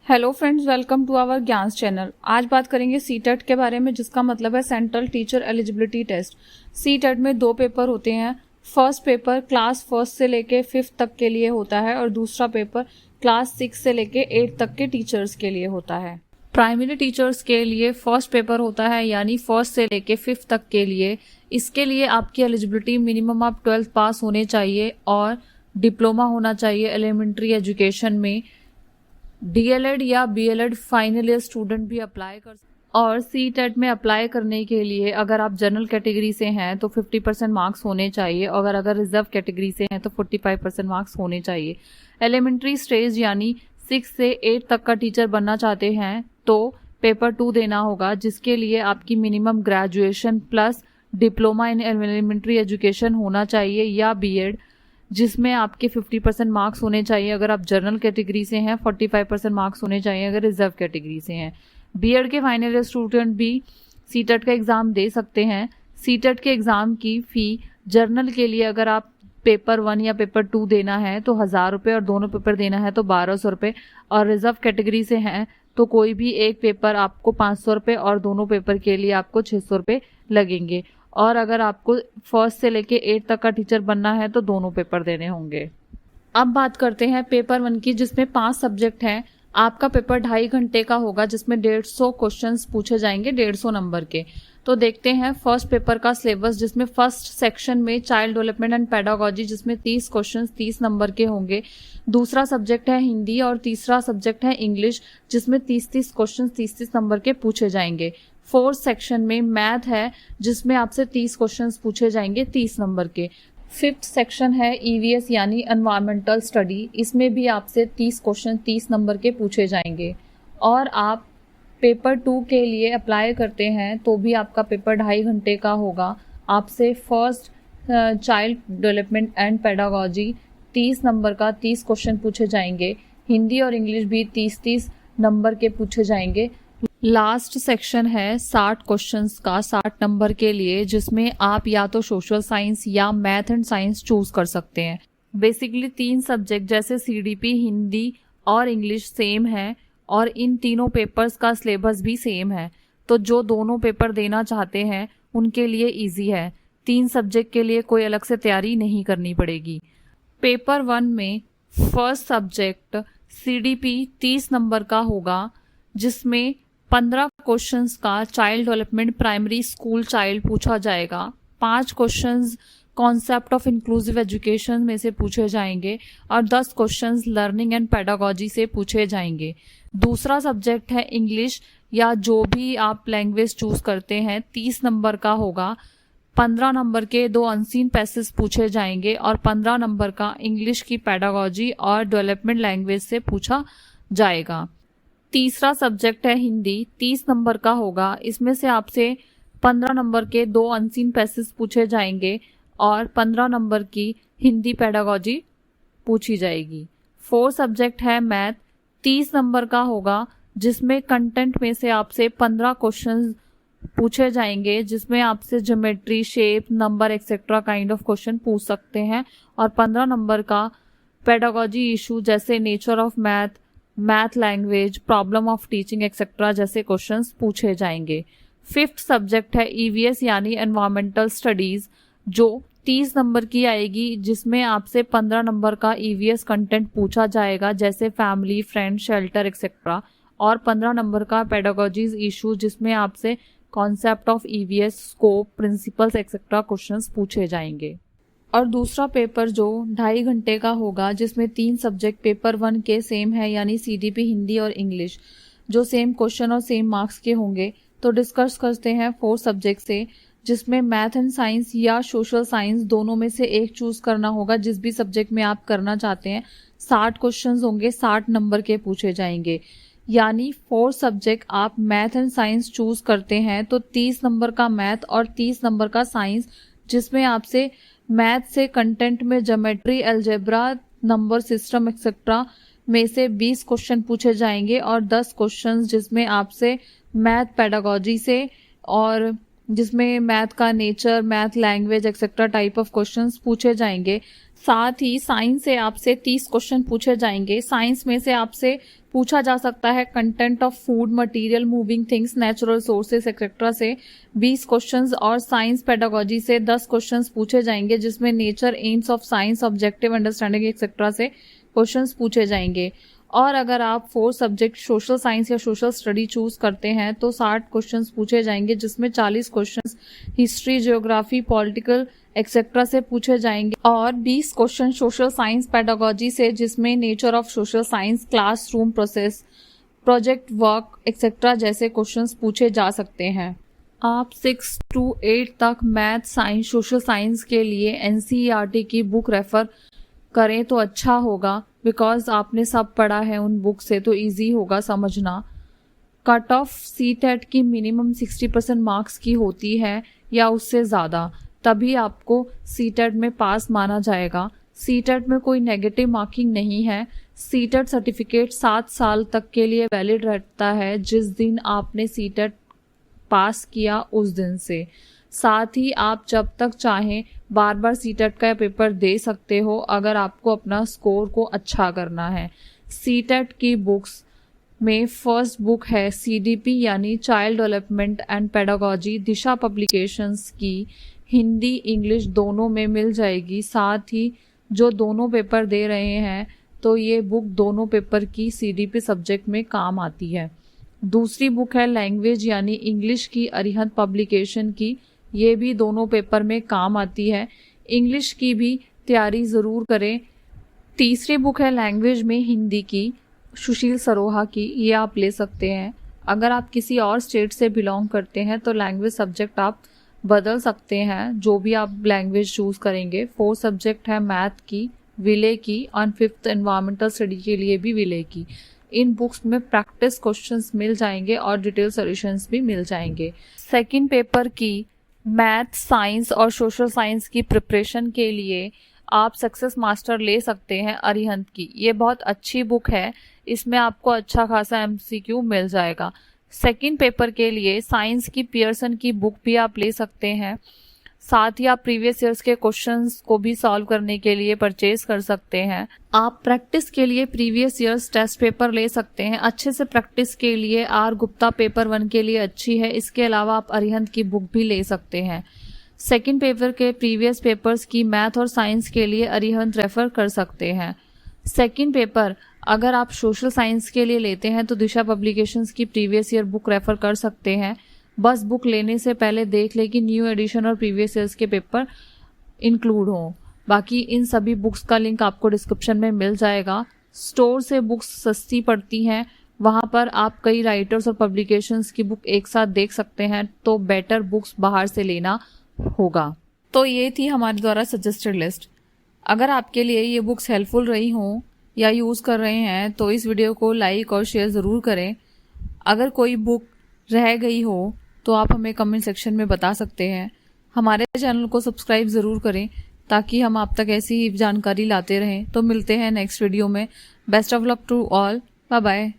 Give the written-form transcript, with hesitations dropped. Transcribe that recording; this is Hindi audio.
Hello friends, welcome to our Gyan channel. आज बात करेंगे सीटेट के बारे में, जिसका मतलब है central teacher eligibility test. CTET में 2 पेपर होते हैं। फर्स्ट पेपर क्लास 1 से लेके 5th तक के लिए होता है और दूसरा पेपर क्लास 6 से लेके 8 तक के टीचर्स के लिए होता है। प्राइमरी टीचर्स के लिए फर्स्ट पेपर होता है, यानी 1st से लेके 5th तक के लिए। इसके लिए आपकी एलिजिबिलिटी मिनिमम आप 12th पास होने चाहिए और डिप्लोमा होना चाहिए एलिमेंट्री एजुकेशन में। डीएलएड या बीएलएड फाइनल ईयर स्टूडेंट भी अप्लाई कर। और सीटेट में अप्लाई करने के लिए अगर आप जनरल कैटेगरी से हैं तो 50% मार्क्स होने चाहिए, और अगर रिजर्व कैटेगरी से हैं तो 45% मार्क्स होने चाहिए। एलिमेंट्री स्टेज यानी 6 से 8 तक का टीचर बनना चाहते हैं तो पेपर 2 देना होगा, जिसके लिए आपकी minimum graduation plus diploma in elementary education होना चाहिए या बीएड, जिसमें आपके 50% मार्क्स होने चाहिए अगर आप जनरल कैटेगरी से हैं, 45% मार्क्स होने चाहिए अगर रिजर्व कैटेगरी से हैं। बीएड के फाइनल ईयर स्टूडेंट भी सीटेट का एग्ज़ाम दे सकते हैं। सीटेट के एग्ज़ाम की फ़ी जर्नल के लिए अगर आप पेपर 1 या पेपर 2 देना है तो 1000 रुपये, और दोनों पेपर देना है तो 1200 रुपये, और रिजर्व कैटेगरी से हैं तो कोई भी एक पेपर आपको 500 रुपये और दोनों पेपर के लिए आपको 600 रुपये लगेंगे। और अगर आपको 1st से लेके 8 तक का टीचर बनना है तो दोनों पेपर देने होंगे। अब बात करते हैं पेपर 1 की, जिसमें 5 सब्जेक्ट हैं। आपका पेपर 2.5 घंटे का होगा, जिसमें 150 क्वेश्चंस पूछे जाएंगे 150 नंबर के। तो देखते हैं फर्स्ट पेपर का सिलेबस, जिसमें फर्स्ट सेक्शन में चाइल्ड डेवलपमेंट एंड पेडागोजी, जिसमें 30 क्वेश्चंस 30 नंबर के होंगे। दूसरा सब्जेक्ट है हिंदी और तीसरा सब्जेक्ट है इंग्लिश, जिसमें 30-30 क्वेश्चंस 30-30 नंबर के पूछे जाएंगे। फोर्थ सेक्शन में मैथ है, जिसमें आपसे 30 क्वेश्चंस पूछे जाएंगे 30 नंबर के। 5th सेक्शन है ईवीएस यानी एनवायरमेंटल स्टडी, इसमें भी आपसे 30 क्वेश्चन 30 नंबर के पूछे जाएंगे। और आप पेपर 2 के लिए अप्लाई करते हैं तो भी आपका पेपर 2.5 घंटे का होगा। आपसे first child development and pedagogy 30 number का 30 क्वेश्चन पूछे जाएंगे। हिंदी और इंग्लिश भी 30-30 नंबर के पूछे जाएंगे। लास्ट सेक्शन है 60 क्वेश्चंस का 60 नंबर के लिए, जिसमें आप या तो सोशल साइंस या मैथ एंड साइंस चूज कर सकते हैं। बेसिकली 3 सब्जेक्ट जैसे सीडीपी, हिंदी और इंग्लिश सेम है, और इन तीनों पेपर्स का सिलेबस भी सेम है। तो जो दोनों पेपर देना चाहते हैं उनके लिए इजी है। 3 सब्जेक्ट के लिए कोई अलग से तैयारी नहीं करनी पड़ेगी। पेपर 1 में फर्स्ट सब्जेक्ट सीडीपी 30 नंबर का होगा, जिसमें 15 क्वेश्चंस का child development primary school child पूछा जाएगा। 5 questions concept of inclusive education में से पूछे जाएंगे और 10 क्वेश्चंस लर्निंग एंड पेडागोजी से पूछे जाएंगे। दूसरा सब्जेक्ट है इंग्लिश, या जो भी आप लैंग्वेज चूज करते हैं, 30 नंबर का होगा। 15 नंबर के 2 अनसीन पैसेज पूछे जाएंगे और 15 नंबर का इंग्लिश की पेडागोजी और डेवलपमेंट लैंग्वेज से पूछा जाएगा। तीसरा सब्जेक्ट है हिंदी, 30 नंबर का होगा। इसमें से आपसे 15 नंबर के 2 अनसीन पैसेज पूछे जाएंगे और 15 नंबर की हिंदी पेडागोजी पूछी जाएगी। 4 सब्जेक्ट है मैथ, 30 नंबर का होगा, जिसमें कंटेंट में से आपसे 15 क्वेश्चंस पूछे जाएंगे, जिसमें आपसे geometry, shape, number etcetera kind of question पूछ सकते हैं। और 15 नंबर का पेडागोजी इशू जैसे nature of math, math language, problem of teaching etcetera जैसे क्वेश्चंस पूछे जाएंगे। 5th सब्जेक्ट है ईवीएस यानी एनवायरमेंटल स्टडीज, जो 30 नंबर की आएगी, जिसमें आपसे 15 नंबर का ईवीएस कंटेंट पूछा जाएगा, जैसे फैमिली, फ्रेंड, शेल्टर एक्सेट्रा, और 15 नंबर का पेडागोजीज इशू, जिसमें आपसे concept of EVS, scope, principles etcetera questions पूछे जाएंगे। और दूसरा पेपर जो 2.5 घंटे का होगा, जिसमें 3 सब्जेक्ट पेपर 1 के सेम है, यानी सीडीपी, हिंदी और इंग्लिश, जो सेम क्वेश्चन और सेम मार्क्स के होंगे। तो डिस्कस करते हैं 4 सब्जेक्ट से, जिसमें मैथ एंड साइंस या सोशल साइंस दोनों में से एक चूज करना होगा। जिस भी सब्जेक्ट में आप करना चाहते हैं 60 क्वेश्चन होंगे, 60 नंबर के पूछे जाएंगे। यानी 4 सब्जेक्ट आप मैथ एंड साइंस चूज करते हैं तो 30 नंबर का मैथ और 30 नंबर का साइंस, जिसमें आपसे मैथ से कंटेंट में geometry, algebra, number system etcetera में से 20 क्वेश्चन पूछे जाएंगे और 10 क्वेश्चंस जिसमें आपसे मैथ पेडागोजी से और जिसमें मैथ का nature, math language etcetera type of questions पूछे जाएंगे। साथ ही साइंस से आपसे 30 क्वेश्चन पूछे जाएंगे। साइंस में से आपसे पूछा जा सकता है content of food, material, moving things, natural sources etcetera से 20 क्वेश्चंस और साइंस पेडागोजी से 10 क्वेश्चंस पूछे जाएंगे, जिसमें nature, AIIMS of science, objective understanding etcetera से क्वेश्चंस पूछे जाएंगे। और अगर आप 4 सब्जेक्ट सोशल साइंस या सोशल स्टडी चूज करते हैं तो 60 क्वेश्चंस पूछे जाएंगे, जिसमें 40 questions history, geography, political etcetera से पूछे जाएंगे और 20 क्वेश्चन सोशल साइंस पेडागोजी से, जिसमें nature of social science, classroom process, project work etcetera जैसे क्वेश्चंस पूछे जा सकते हैं। आप 6 to 8 तक मैथ, साइंस, सोशल साइंस के लिए एनसीईआरटी की बुक रेफर करें तो अच्छा होगा, बिकॉज आपने सब पढ़ा है उन बुक से, तो इजी होगा समझना। कट ऑफ सीटेट की मिनिमम 60% मार्क्स की होती है या उससे ज़्यादा, तभी आपको सीटेट में पास माना जाएगा। सीटेट में कोई नेगेटिव मार्किंग नहीं है। सीटेट सर्टिफिकेट 7 साल तक के लिए वैलिड रहता है, जिस दिन आपने सीटेट पास किया उस दिन से। साथ ही आप जब तक चाहें बार बार सीटेट का पेपर दे सकते हो, अगर आपको अपना स्कोर को अच्छा करना है। सीटेट की बुक्स में फर्स्ट बुक है सीडीपी यानी child development and pedagogy, Disha publications की, हिंदी इंग्लिश दोनों में मिल जाएगी। साथ ही जो दोनों पेपर दे रहे हैं तो ये बुक दोनों पेपर की सीडीपी सब्जेक्ट में काम आती है। दूसरी बुक है लैंग्वेज यानी इंग्लिश की, अरिहंत पब्लिकेशन की, ये भी दोनों पेपर में काम आती है। इंग्लिश की भी तैयारी ज़रूर करें। तीसरी बुक है लैंग्वेज में हिंदी की, सुशील सरोहा की, ये आप ले सकते हैं। अगर आप किसी और स्टेट से बिलोंग करते हैं तो लैंग्वेज सब्जेक्ट आप बदल सकते हैं, जो भी आप लैंग्वेज चूज़ करेंगे। 4 सब्जेक्ट है मैथ की, विले की, और 5th एनवायरमेंटल स्टडी के लिए भी विले की। इन बुक्स में प्रैक्टिस क्वेश्चंस मिल जाएंगे और डिटेल सॉल्यूशंस भी मिल जाएंगे। सेकंड पेपर की मैथ, साइंस और सोशल साइंस की प्रिपरेशन के लिए आप सक्सेस मास्टर ले सकते हैं अरिहंत की। ये बहुत अच्छी बुक है, इसमें आपको अच्छा खासा एमसीक्यू मिल जाएगा। सेकंड पेपर के लिए साइंस की पियर्सन की बुक भी आप ले सकते हैं। साथ ही आप प्रीवियस ईयर्स के क्वेश्चंस को भी सॉल्व करने के लिए परचेज कर सकते हैं। आप प्रैक्टिस के लिए प्रीवियस ईयर्स टेस्ट पेपर ले सकते हैं। अच्छे से प्रैक्टिस के लिए आर गुप्ता पेपर 1 के लिए अच्छी है। इसके अलावा आप अरिहंत की बुक भी ले सकते हैं। सेकंड पेपर के प्रीवियस पेपर्स की मैथ और साइंस के लिए अरिहंत रेफर कर सकते हैं। सेकंड पेपर अगर आप सोशल साइंस के लिए लेते हैं तो दिशा पब्लिकेशंस की प्रीवियस ईयर बुक रेफर कर सकते हैं। बस बुक लेने से पहले देख ले कि न्यू एडिशन और प्रीवियस ईयर्स के पेपर इंक्लूड हों। बाकी इन सभी बुक्स का लिंक आपको डिस्क्रिप्शन में मिल जाएगा। स्टोर से बुक्स सस्ती पड़ती हैं, वहाँ पर आप कई राइटर्स और पब्लिकेशंस की बुक एक साथ देख सकते हैं, तो बेटर बुक्स बाहर से लेना होगा। तो ये थी हमारे द्वारा सजेस्टेड लिस्ट। अगर आपके लिए ये बुक्स हेल्पफुल रही हों या यूज़ कर रहे हैं तो इस वीडियो को लाइक और शेयर ज़रूर करें। अगर कोई बुक रह गई हो तो आप हमें कमेंट सेक्शन में बता सकते हैं। हमारे चैनल को सब्सक्राइब ज़रूर करें ताकि हम आप तक ऐसी ही जानकारी लाते रहें। तो मिलते हैं नेक्स्ट वीडियो में। Best of luck to all, bye bye.